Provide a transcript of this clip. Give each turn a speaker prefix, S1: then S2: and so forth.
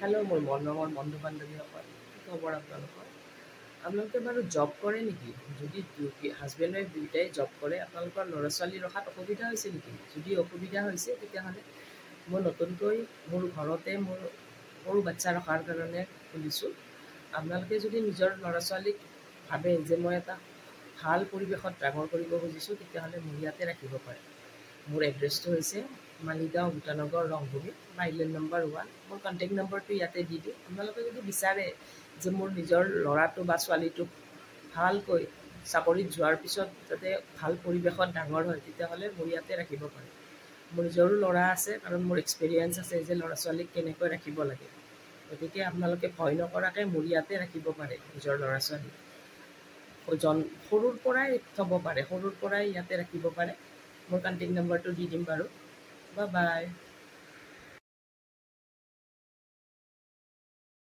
S1: Hello' মোৰ মৰমৰ বন্ধু বান্ধৱীসকল, কি খবৰ আপোনালোকৰ? আপোনালোকে বাৰু জব কৰে নেকি? যদি হাজবেণ্ড ৱাইফ দুয়োটাই জব কৰে, আপোনালোকৰ ল'ৰা ছোৱালী ৰখাত অসুবিধা হৈছে নেকি? যদি অসুবিধা হৈছে তেতিয়াহ'লে মই নতুনকৈ মোৰ ঘৰতে মোৰ সৰু বাচ্ছা ৰখাৰ কাৰণে খুলিছোঁ। আপোনালোকে যদি নিজৰ ল'ৰা ছোৱালীক ভাবে যে মই এটা ভাল পৰিৱেশত ডাঙৰ কৰিব খুজিছোঁ, তেতিয়াহ'লে মোৰ ইয়াতে ৰাখিব পাৰে। মোৰ এড্ৰেছটো হৈছে মালিগাঁও ভূটানগৰ ৰংভূমি, মাইলেন নম্বৰ 1। মোৰ কণ্টেক্ট নম্বৰটো ইয়াতে দি দিওঁ। আপোনালোকে যদি বিচাৰে যে মোৰ নিজৰ ল'ৰাটো বা ছোৱালীটোক ভালকৈ চাকৰিত যোৱাৰ পিছত যাতে ভাল পৰিৱেশত ডাঙৰ হয়, তেতিয়াহ'লে মোৰ ইয়াতে ৰাখিব পাৰে। মোৰ নিজৰো ল'ৰা আছে, কাৰণ মোৰ এক্সপিৰিয়েঞ্চ আছে যে ল'ৰা ছোৱালীক কেনেকৈ ৰাখিব লাগে। গতিকে আপোনালোকে ভয় নকৰাকৈ মোৰ ইয়াতে ৰাখিব পাৰে নিজৰ ল'ৰা ছোৱালীক। সৰুৰ পৰাই থ'ব পাৰে, সৰুৰ পৰাই ইয়াতে ৰাখিব পাৰে। মোৰ কণ্টেক্ট নম্বৰটো দি দিম বাৰু। Bye bye.